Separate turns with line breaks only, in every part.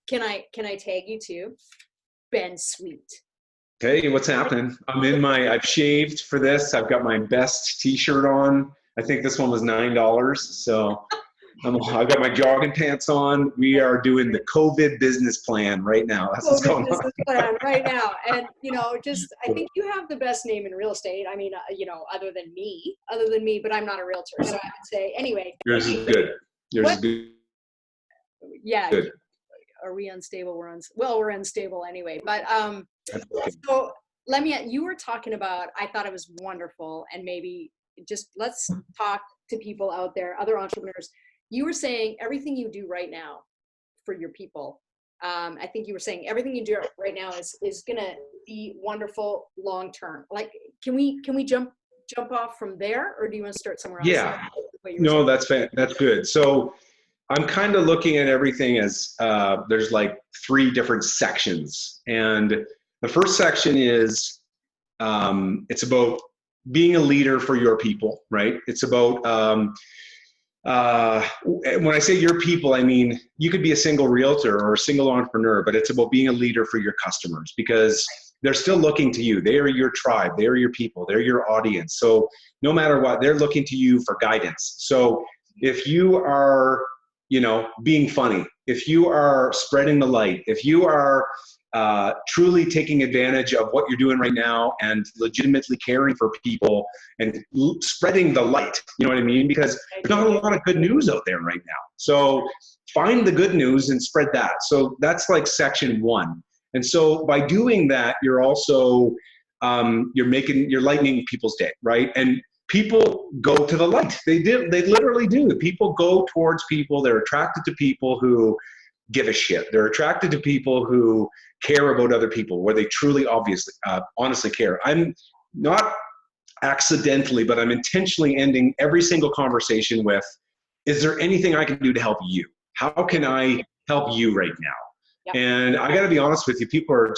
can I tag you too? Ben Sweet.
Hey, what's happening? I've shaved for this. I've got my best t-shirt on. I think this one was $9. So I've got my jogging pants on. We are doing the COVID business plan right now. That's what's going on.
Business plan right now. And, I think you have the best name in real estate. I mean, other than me, but I'm not a realtor. So I would say, anyway.
Yours is good. Yours is good.
Yeah.
Good.
Are we unstable? We're unstable anyway. But so you were talking about, I thought it was wonderful, and maybe just let's talk to people out there, other entrepreneurs. You were saying everything you do right now for your people. I think you were saying everything you do right now is gonna be wonderful long term. Like, can we jump off from there, or do you want to start somewhere else?
Yeah. No, that's good. So I'm kind of looking at everything as there's like 3 different sections. And the first section is it's about being a leader for your people, right? It's about, when I say your people, I mean, you could be a single realtor or a single entrepreneur, but it's about being a leader for your customers because they're still looking to you. They are your tribe. They are your people. They're your audience. So no matter what, they're looking to you for guidance. So if you are being funny, if you are spreading the light, if you are truly taking advantage of what you're doing right now and legitimately caring for people and spreading the light, you know what I mean? Because there's not a lot of good news out there right now. So find the good news and spread that. So that's like section 1. And so by doing that, you're also, you're lightening people's day, right? And people go to the light. They literally do. People go towards people. They're attracted to people who give a shit. They're attracted to people who care about other people, where they truly, honestly care. I'm not accidentally, but I'm intentionally ending every single conversation with, is there anything I can do to help you? How can I help you right now? Yep. And I got to be honest with you, people are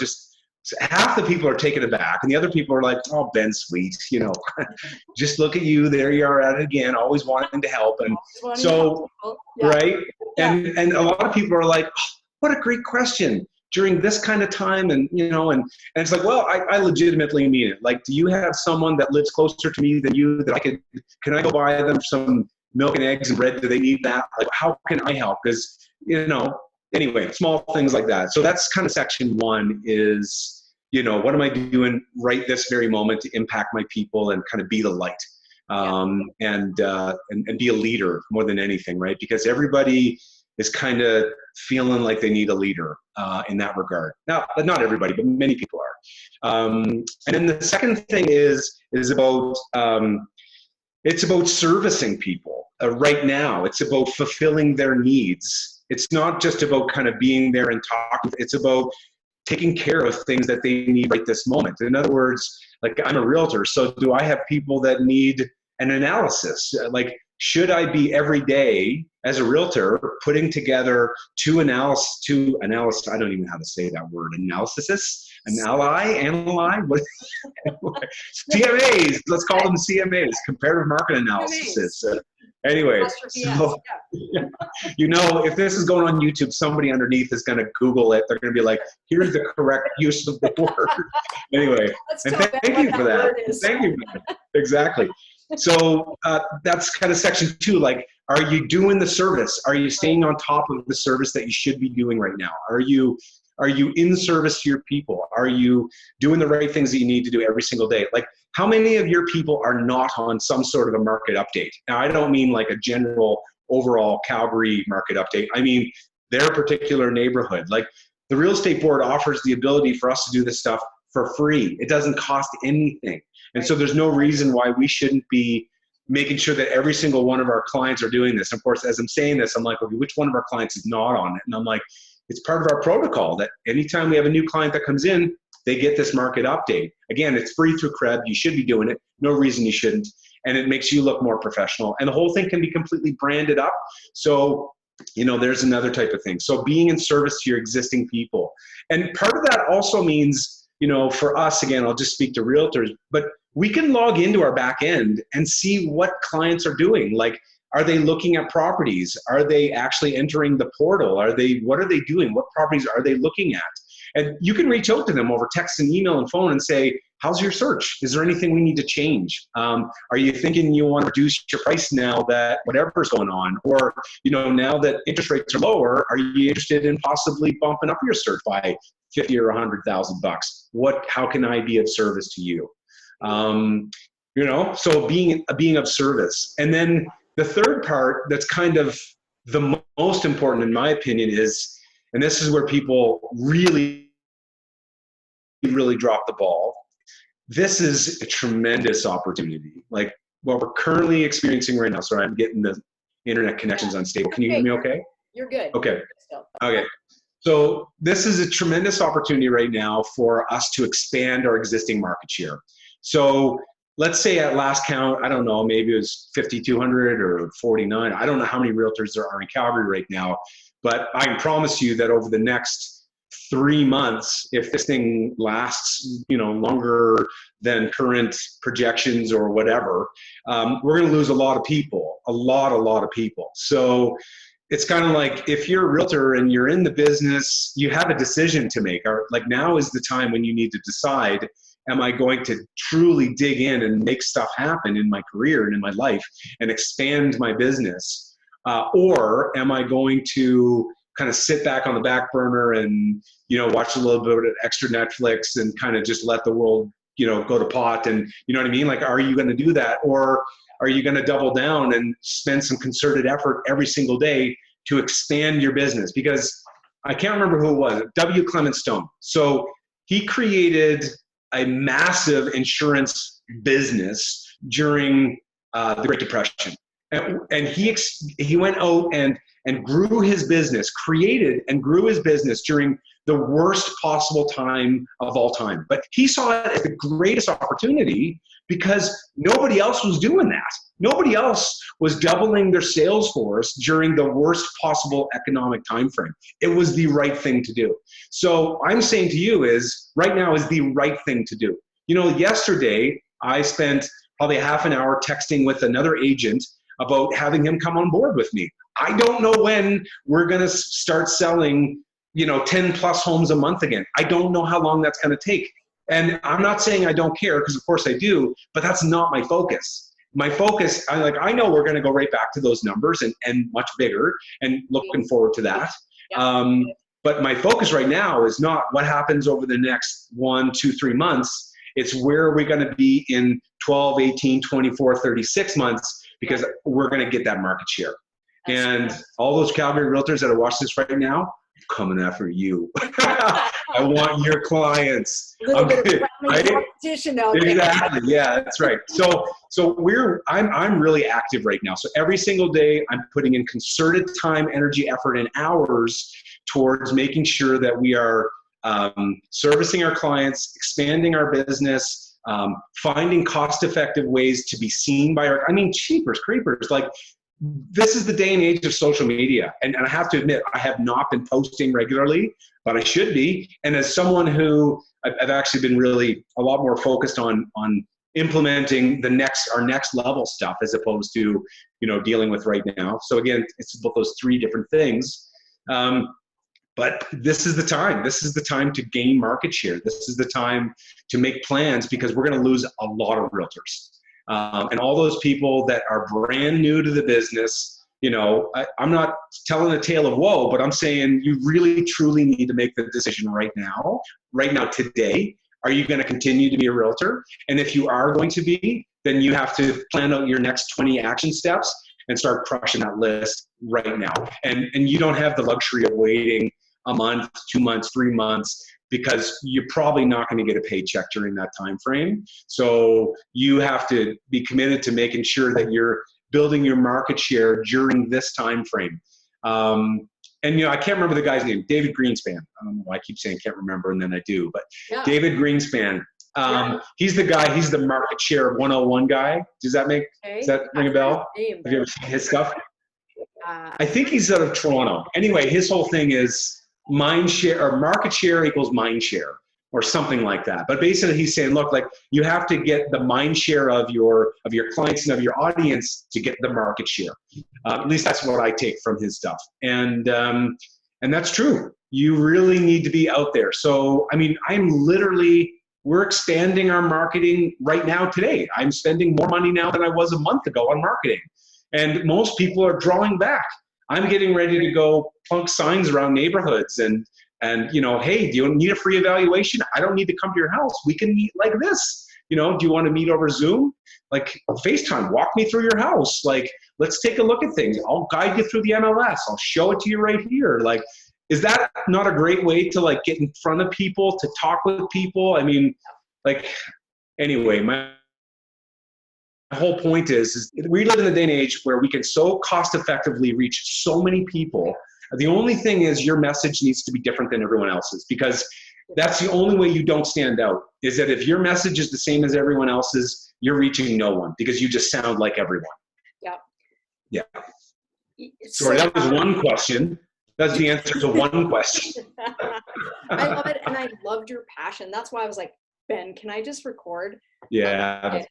half the people are taken aback, and the other people are like, oh, Ben Sweet, just look at you. There you are at it again, always wanting to help. And so, yeah. Right? Yeah. And a lot of people are like, oh, what a great question during this kind of time. And, and it's like, well, I legitimately mean it. Like, do you have someone that lives closer to me than you that can I go buy them some milk and eggs and bread? Do they need that? Like, how can I help? Because, anyway, small things like that. So that's kind of section 1 is, what am I doing right this very moment to impact my people and kind of be the light, and be a leader more than anything, right? Because everybody is kind of feeling like they need a leader in that regard. Now, not everybody, but many people are. And then the second thing is about, it's about servicing people right now. It's about fulfilling their needs. It's not just about kind of being there and talking. It's about taking care of things that they need right this moment. In other words, like, I'm a realtor, so do I have people that need an analysis? Like, should I be every day as a realtor putting together two analysis, I don't even know how to say that word, what? CMAs, let's call them CMAs, comparative market analysis. Anyway, so, if this is going on YouTube, somebody underneath is going to Google it. They're going to be like, here's the correct use of the word. Anyway, and thank you for that. Thank you. Exactly. So that's kind of section 2. Like, are you doing the service? Are you staying on top of the service that you should be doing right now? Are you in service to your people? Are you doing the right things that you need to do every single day? Like, how many of your people are not on some sort of a market update? Now, I don't mean like a general overall Calgary market update. I mean their particular neighborhood. Like, the real estate board offers the ability for us to do this stuff for free. It doesn't cost anything. And so there's no reason why we shouldn't be making sure that every single one of our clients are doing this. And of course, as I'm saying this, I'm like, okay, which one of our clients is not on it? And I'm like, it's part of our protocol that anytime we have a new client that comes in, they get this market update. Again, it's free through CREB. You should be doing it. No reason you shouldn't. And it makes you look more professional. And the whole thing can be completely branded up. So, there's another type of thing. So being in service to your existing people. And part of that also means, for us, again, I'll just speak to realtors, but we can log into our back end and see what clients are doing. Like, Are they looking at properties? Are they actually entering the portal? What are they doing? What properties are they looking at? And you can reach out to them over text and email and phone and say, how's your search? Is there anything we need to change? Are you thinking you want to reduce your price now that whatever's going on? Or, now that interest rates are lower, are you interested in possibly bumping up your search by $50,000 or $100,000? How can I be of service to you? So being of service. And then the third part that's kind of the most important in my opinion is, and this is where people really, really drop the ball. This is a tremendous opportunity. Like what we're currently experiencing right now. Sorry, I'm getting the internet connections unstable. Can you hear me okay?
You're good.
Okay. Okay. So this is a tremendous opportunity right now for us to expand our existing market share. So let's say at last count, I don't know, maybe it was 5,200 or 49. I don't know how many realtors there are in Calgary right now. But I can promise you that over the next 3 months, if this thing lasts, longer than current projections or whatever, we're going to lose a lot of people, a lot of people. So it's kind of like if you're a realtor and you're in the business, you have a decision to make. Like now is the time when you need to decide, am I going to truly dig in and make stuff happen in my career and in my life and expand my business? Or am I going to kind of sit back on the back burner and, watch a little bit of extra Netflix and kind of just let the world, go to pot and, you know what I mean? Like, are you going to do that? Or are you going to double down and spend some concerted effort every single day to expand your business? Because I can't remember who it was, W. Clement Stone. So he created a massive insurance business during the Great Depression. And he went out and grew his business, created and grew his business during the worst possible time of all time. But he saw it as the greatest opportunity because nobody else was doing that. Nobody else was doubling their sales force during the worst possible economic time frame. It was the right thing to do. So I'm saying to you is right now is the right thing to do. Yesterday I spent probably half an hour texting with another agent about having him come on board with me. I don't know when we're going to start selling, 10 plus homes a month again. I don't know how long that's going to take. And I'm not saying I don't care, because of course I do, but that's not my focus. My focus, I know we're going to go right back to those numbers and much bigger, and looking forward to that. Yeah. But my focus right now is not what happens over the next 1, 2, 3 months. It's where are we going to be in 12, 18, 24, 36 months, because we're going to get that market share. And all those Calgary realtors that are watching this right now, I'm coming after you. I want your clients.
A little bit of competition out there.
Exactly. Yeah, that's right. So I'm really active right now. So every single day I'm putting in concerted time, energy, effort, and hours towards making sure that we are servicing our clients, expanding our business, finding cost-effective ways to be seen by cheapers, creepers. Like, this is the day and age of social media. And I have to admit, I have not been posting regularly, but I should be. And as someone who I've actually been really a lot more focused on implementing our next level stuff, as opposed to, dealing with right now. So again, it's about those 3 different things. But this is the time. This is the time to gain market share. This is the time to make plans, because we're going to lose a lot of realtors. And all those people that are brand new to the business, I'm not telling a tale of woe, but I'm saying you really, truly need to make the decision right now, today. Are you going to continue to be a realtor? And if you are going to be, then you have to plan out your next 20 action steps and start crushing that list right now. And you don't have the luxury of waiting a month, 2 months, 3 months, because you're probably not going to get a paycheck during that time frame. So you have to be committed to making sure that you're building your market share during this time frame. And I can't remember the guy's name, David Greenspan. I don't know why I keep saying can't remember, and then I do. But yeah. David Greenspan. He's the guy. He's the market share 101 guy. Does that ring a bell? Have you ever seen his stuff? I think he's out of Toronto. Anyway, his whole thing is mind share, or market share equals mind share. or something like that. But basically he's saying, look, like you have to get the mind share of your clients and of your audience to get the market share. At least that's what I take from his stuff. And that's true. You really need to be out there. So, I mean, we're expanding our marketing right now today. I'm spending more money now than I was a month ago on marketing. And most people are drawing back. I'm getting ready to go plunk signs around neighborhoods and hey, do you need a free evaluation? I don't need to come to your house. We can meet like this. Do you want to meet over Zoom? Like FaceTime, walk me through your house. Like, let's take a look at things. I'll guide you through the MLS. I'll show it to you right here. Like, is that not a great way to like get in front of people, to talk with people? I mean, like, anyway, my whole point is we live in a day and age where we can so cost effectively reach so many people. The only thing is your message needs to be different than everyone else's, because that's the only way you don't stand out, is that if your message is the same as everyone else's, you're reaching no one because you just sound like everyone. Yeah. Yeah. Sorry, that was one question. That's the answer to one question.
I love it. And I loved your passion. That's why I was like, Ben, can I just record?
Yeah.
And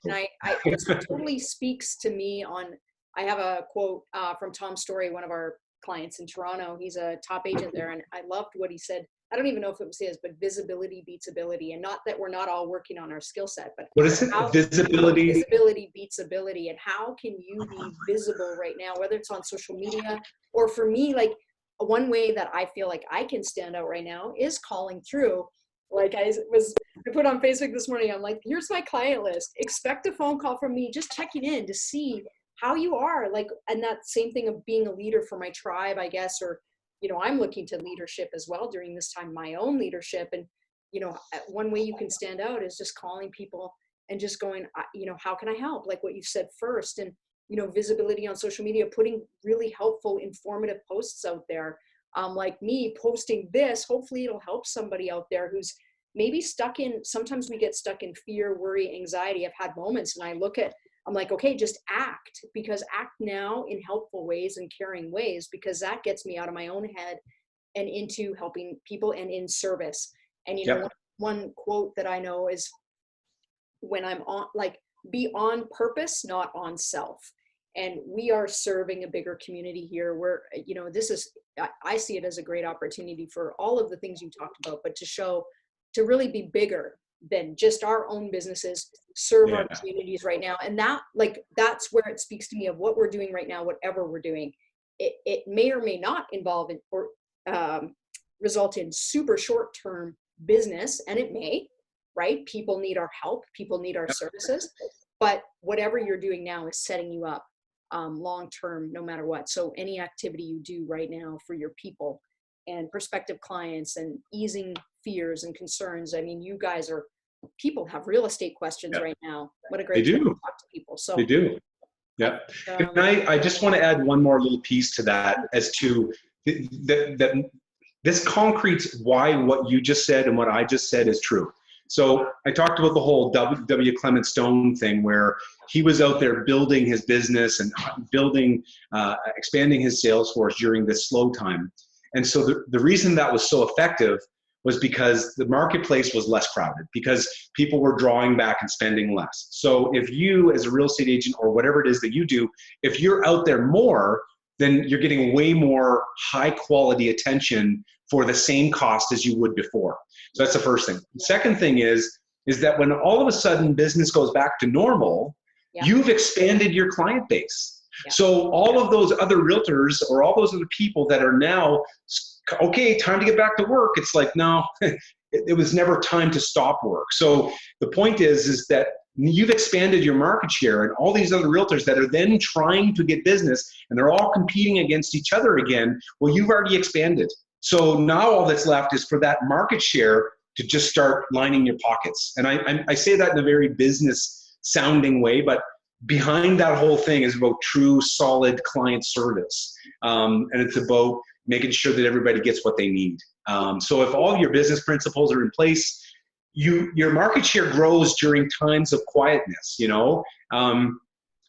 it totally speaks to me I have a quote from Tom Story, one of our clients in Toronto. He's a top agent there. And I loved what he said. I don't even know if it was his, but visibility beats ability. And not that we're not all working on our skill set, but
what is it? Visibility.
Visibility beats ability. And how can you be visible right now, whether it's on social media or for me, like one way that I feel like I can stand out right now is calling through. Like I put on Facebook this morning, I'm like, here's my client list. Expect a phone call from me, just checking in to see how you are. Like, and that same thing of being a leader for my tribe, I guess, or, I'm looking to leadership as well during this time, my own leadership. And, one way you can stand out is just calling people and just going, how can I help? Like what you said first. And, visibility on social media, putting really helpful, informative posts out there. Like me posting this, hopefully it'll help somebody out there who's maybe sometimes we get stuck in fear, worry, anxiety. I've had moments and I'm like, okay, just act now in helpful ways and caring ways, because that gets me out of my own head and into helping people and in service. And, one quote that I know is when I'm on, like, be on purpose, not on self. And we are serving a bigger community here where, I see it as a great opportunity for all of the things you talked about, but to really be bigger than just our own businesses, serve our communities right now. And that's where it speaks to me of what we're doing right now, whatever we're doing. It may or may not involve or result in super short-term business, and it may, right? People need our help. People need our services. But whatever you're doing now is setting you up long-term, no matter what. So any activity you do right now for your people and prospective clients and easing fears and concerns. I mean, you guys people have real estate questions right now. What a great time to talk to people. So
they do. Yeah. And I just want to add one more little piece to that as to that this concretes why what you just said and what I just said is true. So I talked about the whole W. Clement Stone thing where he was out there building his business and expanding his sales force during this slow time. And so the reason that was so effective was because the marketplace was less crowded, because people were drawing back and spending less. So if you, as a real estate agent or whatever it is that you do, if you're out there more, then you're getting way more high quality attention for the same cost as you would before. So that's the first thing. The second thing is that when all of a sudden business goes back to normal, you've expanded your client base. So all of those other realtors or all those other people that are now, okay, time to get back to work. It's like, no, it was never time to stop work. So the point is that you've expanded your market share, and all these other realtors that are then trying to get business and they're all competing against each other again. Well, you've already expanded. So now all that's left is for that market share to just start lining your pockets. And I say that in a very business sounding way, but behind that whole thing is about true, solid client service. And it's about making sure that everybody gets what they need. So if all your business principles are in place, your market share grows during times of quietness, and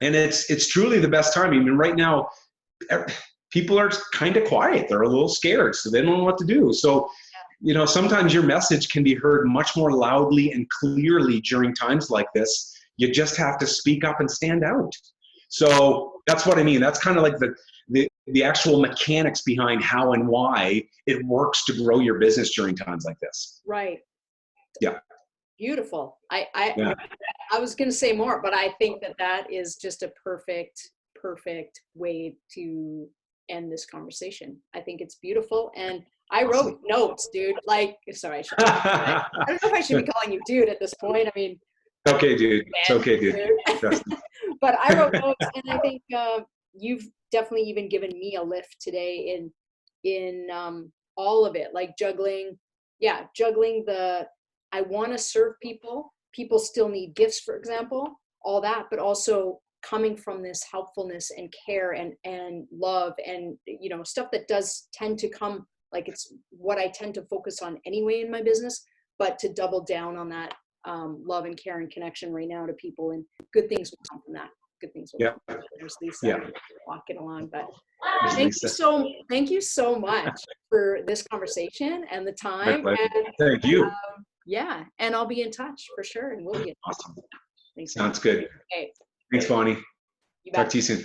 it's truly the best time. I mean, right now, people are kind of quiet. They're a little scared, so they don't know what to do. So you know, sometimes your message can be heard much more loudly and clearly during times like this. You just have to speak up and stand out. So that's what I mean. That's kind of like the actual mechanics behind how and why it works to grow your business during times like this.
Right.
Yeah.
Beautiful.
Yeah.
I was going to say more, but I think that is just a perfect way to end this conversation. I think it's beautiful. And I wrote notes, dude. Like, sorry, I don't know if I should be calling you dude at this point. I mean,
okay, dude. It's okay, dude.
But I wrote notes, and I think you've definitely even given me a lift today in all of it, like juggling the, I want to serve people. People still need gifts, for example, all that, but also coming from this helpfulness and care and love and, you know, stuff that does tend to come, like it's what I tend to focus on anyway in my business, but to double down on that love and care and connection right now to people, and good things will come from that. Good things will come from that. There's Lisa walking along, but thank you so much for this conversation and the time. And,
thank you.
Yeah, and I'll be in touch for sure, and we'll be in touch.
Awesome. Sounds good.
Okay.
Thanks, Vonny. Talk to you soon.